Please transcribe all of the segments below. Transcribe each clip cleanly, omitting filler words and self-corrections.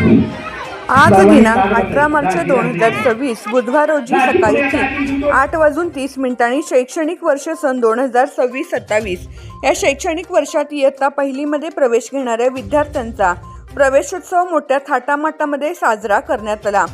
आज दिनांक 18 मार्च 2026 बुधवार रोजी सकाळी ठीक 8:30 शैक्षणिक वर्ष सन 2026-27 या शैक्षणिक वर्षात इयत्ता पहिलीमध्ये प्रवेश घेणाऱ्या विद्यार्थ्यांचा प्रवेशोत्सव मोठ्या थाटामाटामध्ये साजरा करण्यात आला।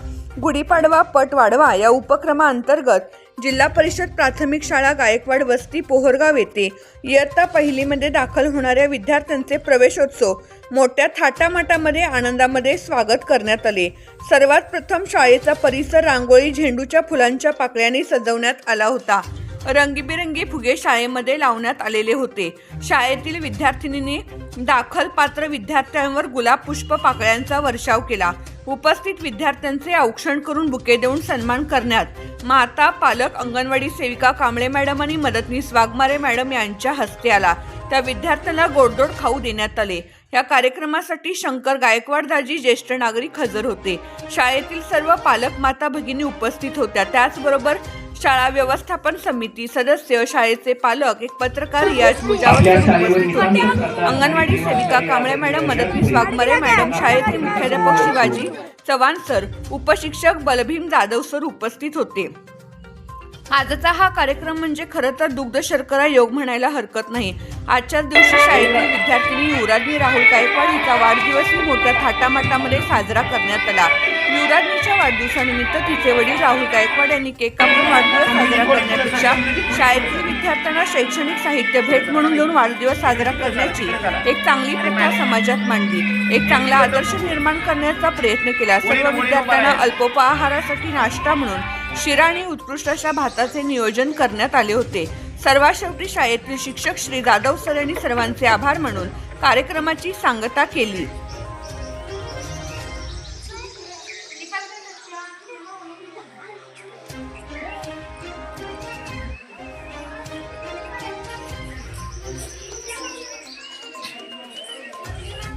गुढीपाडवा पट वाढवा या उपक्रमाअंतर्गत जिल्हा परिषद प्राथमिक शाळा गायकवाड वस्ती पोहरगाव येथे इयत्ता पहिलीमध्ये दाखल होणाऱ्या विद्यार्थ्यांचे प्रवेशोत्सव मोठ्या थाटामाटामध्ये आनंदामध्ये स्वागत करण्यात आले। सर्वात प्रथम शाळेचा परिसर रांगोळी झेंडूच्या फुलांच्या पाकळ्यांनी सजवण्यात आला होता। रंगीबेरंगी फुगे शाळेमध्ये लावण्यात आलेले होते। शाळेतील विद्यार्थिनींनी दाखल पात्र विद्यार्थ्यांवर गुलाब पुष्प पाकळ्यांचा वर्षाव केला। उपस्थित विद्यार्थ्यांचे औक्षण करून बुके देऊन सन्मान करण्यात माता, पालक, अंगणवाडी सेविका कांबळे मॅडम आणि मदतनीस वाघमारे मॅडम यांच्या हस्ते आला। त्या विद्यार्थ्यांना गोडधोड खाऊ देण्यात आले। या कार्यक्रमासाठी शंकर गायकवाड दाजी ज्येष्ठ नागरिक हजर होते। शाळेतील सर्व पालक, माता, भगिनी उपस्थित होत्या। त्याचबरोबर शाळा व्यवस्थापन समिती सदस्य, शाळेचे पालक, एक पत्रकार रियाज मुजावर उपस्थित होते। अंगणवाडी सेविका कांबळे मॅडम, मदतनीस वाघमारे मॅडम, शाळेचे मुख्याध्यापक शिवाजी चव्हाण सर, उपशिक्षक बलभीम जाधव सर उपस्थित होते। आजचा हा कार्यक्रम म्हणजे खरं तर दुग्ध शर्करा योग म्हणायला हरकत नाही। आजच्याच दिवशी शाळेतील विद्यार्थिनी युवराजनी राहुल गायकवाड हिचा वाढदिवसही मोठ्या थाटामाटामध्ये साजरा करण्यात आला। युवराजनीच्या वाढदिवसानिमित्त तिचे वडील राहुल गायकवाड यांनी केक कापून वाढदिवस साजरा करण्यापेक्षा शाळेतील विद्यार्थ्यांना शैक्षणिक साहित्य भेट म्हणून देऊन वाढदिवस साजरा करण्याची एक चांगली प्रथा समाजात मांडली। एक चांगला आदर्श निर्माण करण्याचा प्रयत्न केला। सर्व विद्यार्थ्यांना अल्पोपहारासाठी नाश्ता म्हणून शिरा आणि उत्कृष्ट अशा भाताचे नियोजन करण्यात आले होते। सर्वात शेवटी शाळेतील शिक्षक श्री जाधव सर यांनी सर्वांचे आभार मानून कार्यक्रमाची सांगता केली।